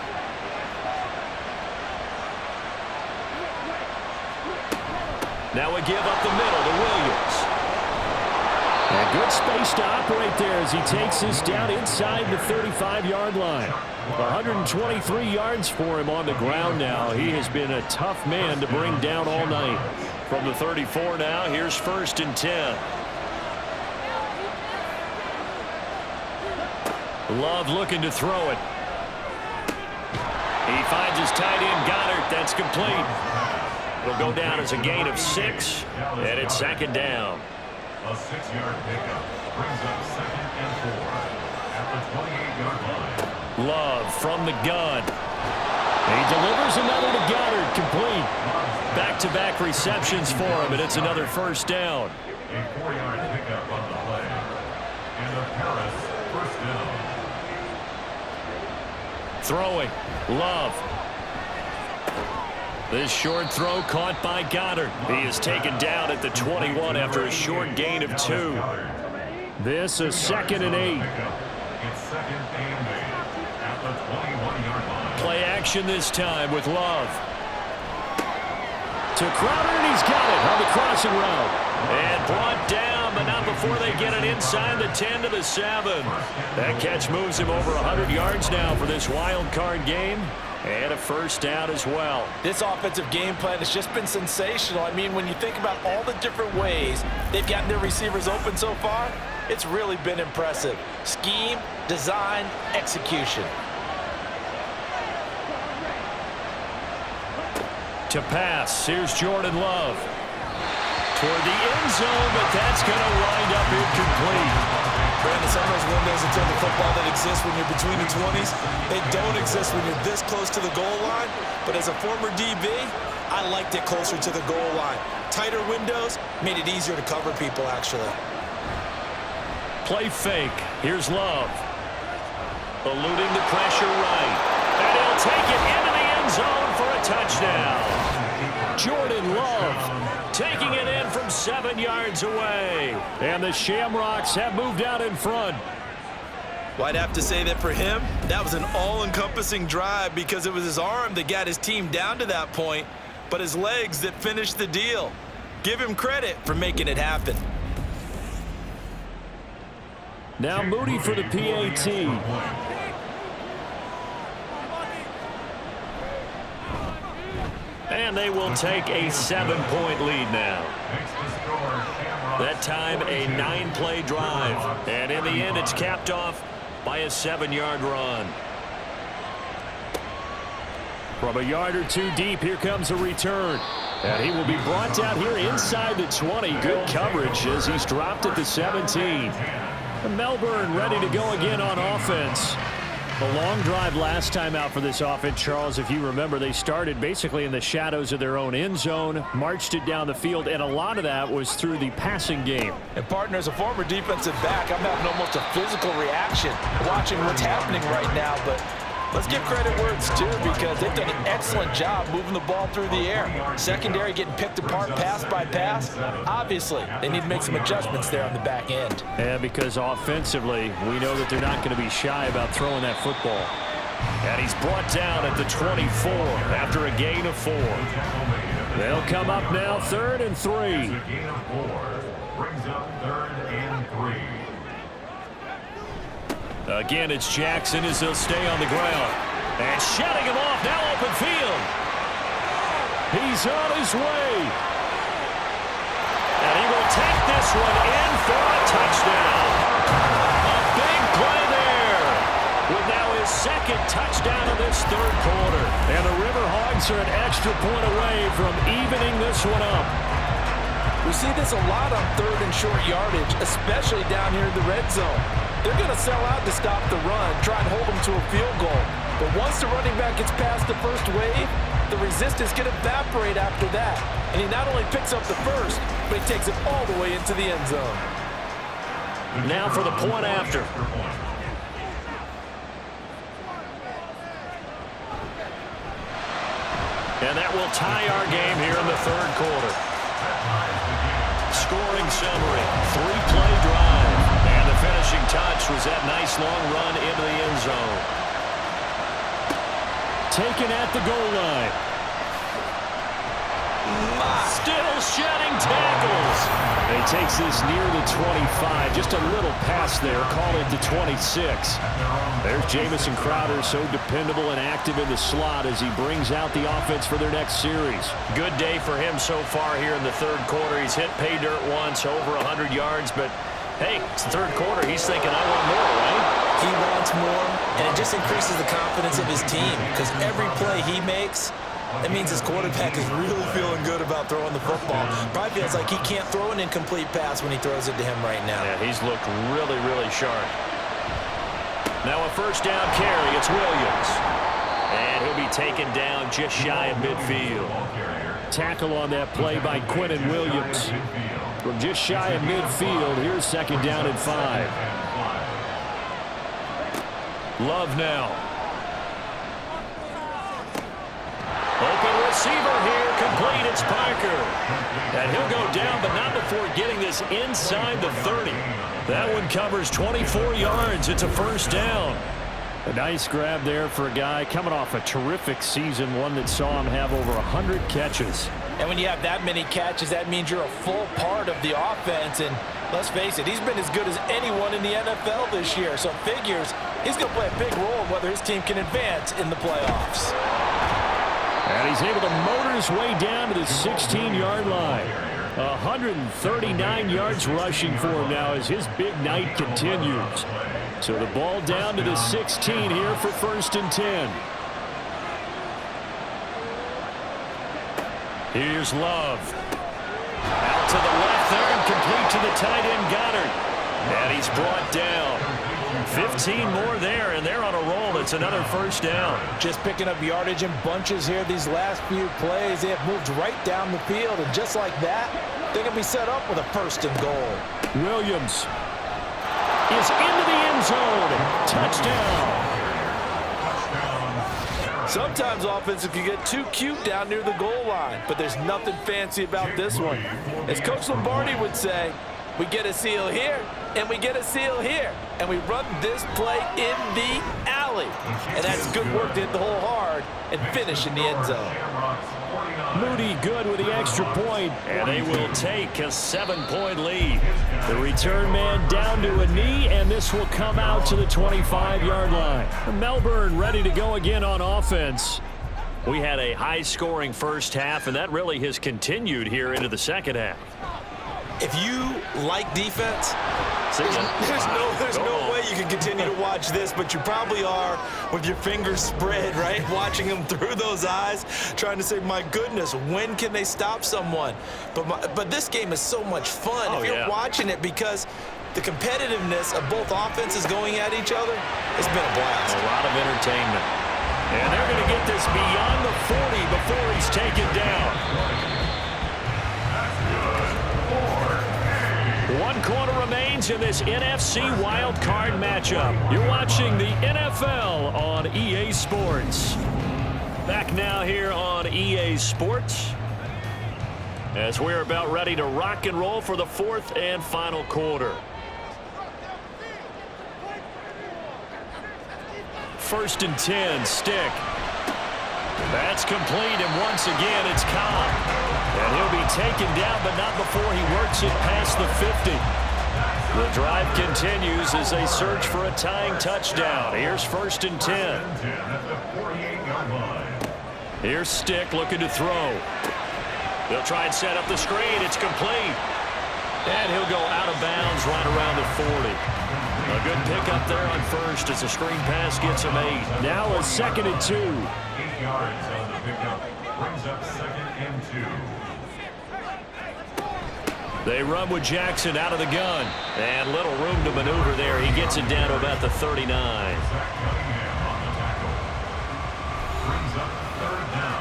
Now a give up the middle to Williams. And good space to operate there as he takes this down inside the 35-yard line. 123 yards for him on the ground now. He has been a tough man to bring down all night. From the 34 now, here's 1st and 10. Love looking to throw it. He finds his tight end, Goddard. That's complete. It'll go down as a gain of 6, and it's 2nd down. A 6-yard pickup brings up 2nd and 4 at the 28-yard line. Love from the gun. He delivers another to Goddard, complete. Back-to-back receptions for him, and it's another 1st down. A 4-yard pickup on the play. And a Paris 1st down. Throwing. Love. This short throw caught by Goddard. He is taken down at the 21 after a short gain of 2. This is 2nd and 8. It's 2nd and 8 at the 21-yard line. Play action this time with Love. To Crowder, and he's got it on the crossing route. And brought down, but not before they get it inside the 10 to the 7. That catch moves him over 100 yards now for this wild card game. And a 1st down as well. This offensive game plan has just been sensational. I mean, when you think about all the different ways they've gotten their receivers open so far, it's really been impressive. Scheme, design, execution. To pass, here's Jordan Love. Toward the end zone, but that's going to wind up incomplete. Brandon, some of those windows in terms of football that exist when you're between the 20s, they don't exist when you're this close to the goal line. But as a former DB, I liked it closer to the goal line. Tighter windows made it easier to cover people, actually. Play fake. Here's Love. Eluding the pressure right. And he'll take it into the end zone for a touchdown. Jordan Love taking it in from 7 yards away. And the Shamrocks have moved out in front. Well, I'd have to say that for him, that was an all-encompassing drive because it was his arm that got his team down to that point, but his legs that finished the deal. Give him credit for making it happen. Now Moody for the PAT. And they will take a 7-point lead now. That time a 9-play drive. And in the end, it's capped off by a 7-yard run. From a yard or 2 deep, here comes a return. And he will be brought down here inside the 20. Good coverage as he's dropped at the 17. And Melbourne ready to go again on offense. The long drive last time out for this offense, Charles, if you remember, they started basically in the shadows of their own end zone, marched it down the field, and a lot of that was through the passing game. And partner, as a former defensive back, I'm having almost a physical reaction watching what's happening right now, but let's give credit where it's due because they've done an excellent job moving the ball through the air. Secondary getting picked apart pass by pass. Obviously, they need to make some adjustments there on the back end. And because offensively, we know that they're not going to be shy about throwing that football. And he's brought down at the 24 after a gain of 4. They'll come up now 3rd and 3. A gain of 4 brings up 3rd and 3. Again, it's Jackson as he'll stay on the ground. And shutting him off, now open field. He's on his way. And he will take this one in for a touchdown. A big play there. With now his 2nd touchdown of this 3rd quarter. And the Riverhogs are an extra point away from evening this one up. We see this a lot on 3rd and short yardage, especially down here in the red zone. they're going to sell out to stop the run, try and hold them to a field goal. But once the running back gets past the first wave, the resistance can evaporate after that. And he not only picks up the first, but he takes it all the way into the end zone. Now for the point after. And that will tie our game here in the third quarter. Scoring summary, 3-play drive. And the finishing touch was that nice long run into the end zone. Taken at the goal line. Still shedding tackles. And he takes this near the 25. Just a little pass there. Call it to 26. There's Jamison Crowder, so dependable and active in the slot as he brings out the offense for their next series. Good day for him so far here in the third quarter. He's hit pay dirt once, over 100 yards. But, hey, it's the third quarter. He's thinking, I want more, right? He wants more, and it just increases the confidence of his team because every play he makes, that means his quarterback is really feeling good about throwing the football. Probably feels like he can't throw an incomplete pass when he throws it to him right now. Yeah, he's looked really, really sharp. Now a first down carry. It's Williams. And he'll be taken down just shy of midfield. Tackle on that play by Quinnen Williams. From just shy of midfield, here's second down and 5. Love now. Open receiver here, complete, it's Parker. And he'll go down, but not before getting this inside the 30. That one covers 24 yards. It's a first down. A nice grab there for a guy coming off a terrific season, one that saw him have over 100 catches. And when you have that many catches, that means you're a full part of the offense. And let's face it, he's been as good as anyone in the NFL this year. So it figures he's going to play a big role in whether his team can advance in the playoffs. And he's able to motor his way down to the 16-yard line. 139 yards rushing for him now as his big night continues. So the ball down to the 16 here for first and 10. Here's Love. Out to the left there and complete to the tight end Goddard. And he's brought down. 15 more there, and they're on a roll. It's another first down. Just picking up yardage in bunches here these last few plays. They have moved right down the field, and just like that, they're going to be set up with a first and goal. Williams is into the end zone. Touchdown. Sometimes offensive can get too cute down near the goal line, but there's nothing fancy about this one. As Coach Lombardi would say, we get a seal here, and we get a seal here, and we run this play in the alley. And that's good work to hit the hole hard and finish in the end zone. Moody good with the extra point, and they will take a 7-point lead. The return man down to a knee, and this will come out to the 25-yard line. Melbourne ready to go again on offense. We had a high-scoring first half, and that really has continued here into the second half. If you like defense, there's no way you can continue to watch this, but you probably are with your fingers spread, right? Watching them through those eyes, trying to say, my goodness, when can they stop someone? But this game is so much fun if you're watching it because the competitiveness of both offenses going at each other has been a blast. A lot of entertainment. And they're going to get this beyond the 40 before he's taken down. 1 quarter remains in this NFC Wild Card matchup. You're watching the NFL on EA Sports. Back now here on EA Sports as we're about ready to rock and roll for the fourth and final quarter. First and 10, Stick. That's complete, and once again, it's Cobb. And he'll be taken down, but not before he works it past the 50. The drive continues as they search for a tying touchdown. Here's first and 10. Here's Stick looking to throw. They'll try and set up the screen. It's complete. And he'll go out of bounds right around the 40. A good pickup there on first as the screen pass gets him 8. Now a second and 2. 8 yards on the pickup. Brings up second and 2. They run with Jackson out of the gun. And little room to maneuver there. He gets it down to about the 39. Brings up third down.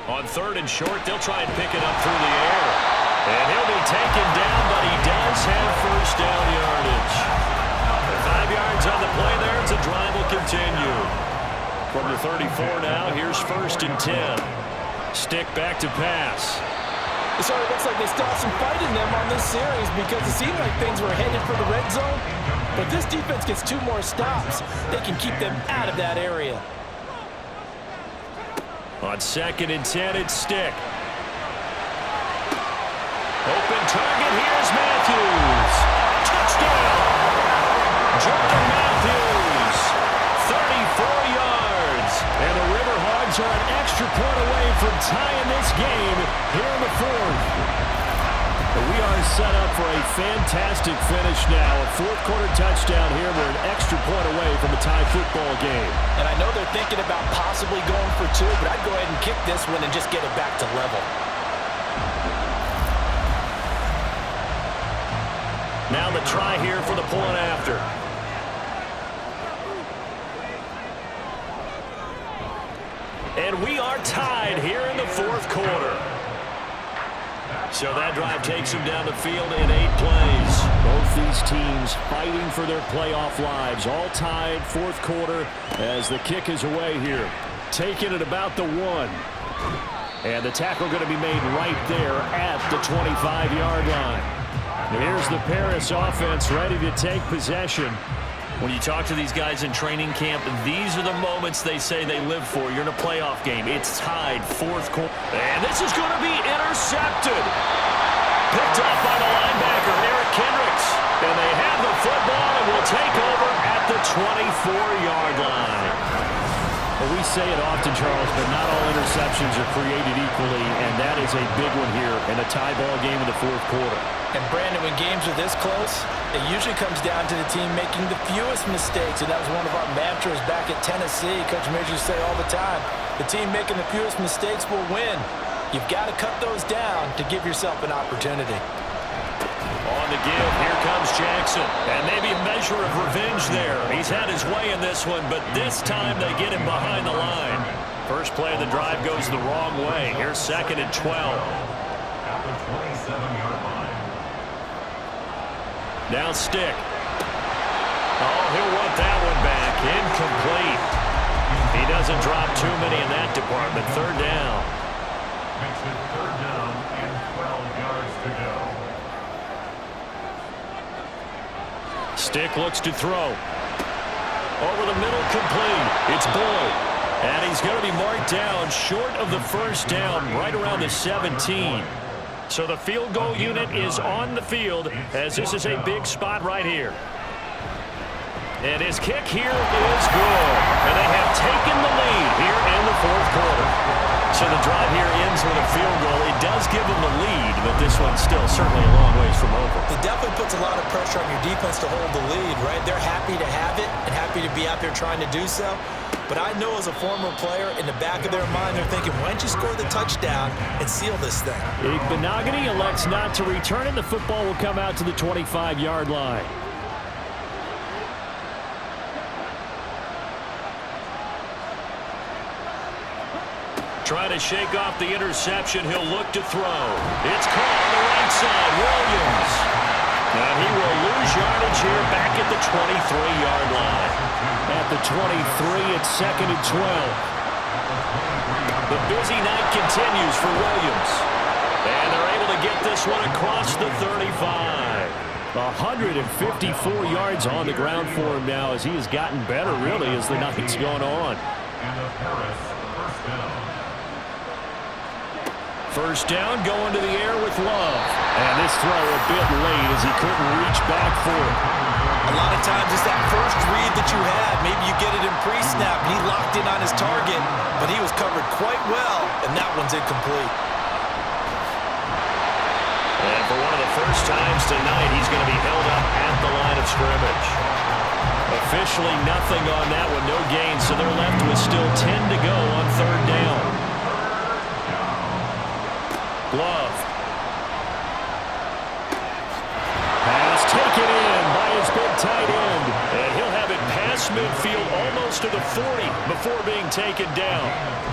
On third and short, they'll try and pick it up through the air. And he'll be taken down, but he does have first down yardage. 5 yards on the play there as the drive will continue. From the 34 now, here's first and 10. Stick back to pass. It sort of looks like they still have some fight in them on this series because it seemed like things were headed for the red zone. But this defense gets 2 more stops. They can keep them out of that area. On second and 10, it's Stick. Open target, here's Matthews. Touchdown! Jordan Matthews, 34 yards. And the Riverhogs are an extra point away from tying this game here in the 4th. We are set up for a fantastic finish now. A 4th-quarter touchdown here. We're an extra point away from a tie football game. And I know they're thinking about possibly going for 2, but I'd go ahead and kick this one and just get it back to level. Now the try here for the point after. And we are tied here in the 4th quarter. So that drive takes them down the field in 8 plays. Both these teams fighting for their playoff lives. All tied, 4th quarter as the kick is away here. Taking it about the 1. And the tackle going to be made right there at the 25-yard line. Here's the Paris offense ready to take possession. When you talk to these guys in training camp, these are the moments they say they live for. You're in a playoff game. It's tied, 4th quarter. And this is going to be intercepted. Picked up by the linebacker, Eric Kendricks. And they have the football and will take over at the 24-yard line. Well, we say it often, Charles, but not all interceptions are created equally, and that is a big one here in a tie ball game in the 4th quarter. And Brandon, when games are this close, it usually comes down to the team making the fewest mistakes, and that was one of our mantras back at Tennessee. Coach Major used to say all the time, the team making the fewest mistakes will win. You've got to cut those down to give yourself an opportunity. On the give, here comes Jackson. And maybe a measure of revenge there. He's had his way in this one, but this time they get him behind the line. First play of the drive goes the wrong way. Here's second and 12. At the 27-yard line. Now Stick. Oh, he'll want that one back. Incomplete. He doesn't drop too many in that department. Third down. Makes it third down and 12 yards to go. Stick looks to throw. Over the middle, complete. It's Boyd. And he's going to be marked down short of the first down, right around the 17. So the field goal unit is on the field as this is a big spot right here. And his kick here is good. And they have taken the lead here in the 4th quarter. So the drive here ends with a field goal. It does give them the lead, but this one's still certainly a long ways from over. It definitely puts a lot of pressure on your defense to hold the lead, right? They're happy to have it and happy to be out there trying to do so. But I know as a former player, in the back of their mind, they're thinking, why don't you score the touchdown and seal this thing? Benogany elects not to return, and the football will come out to the 25-yard line. Trying to shake off the interception. He'll look to throw. It's caught on the right side. Williams. And he will lose yardage here back at the 23-yard line. At the 23, it's second and 12. The busy night continues for Williams. And they're able to get this one across the 35. 154 yards on the ground for him now as he has gotten better, really, as the night's gone on. And the Paris first down. First down, going to the air with Love. And this throw a bit late as he couldn't reach back for it. A lot of times it's that first read that you had. Maybe you get it in pre-snap, and he locked in on his target, but he was covered quite well, and that one's incomplete. And for one of the first times tonight, he's going to be held up at the line of scrimmage. Officially nothing on that one, no gain, so they're left with still 10 to go on third down. Glove. Pass taken in by his big tight end. And he'll have it past midfield almost to the 40 before being taken down.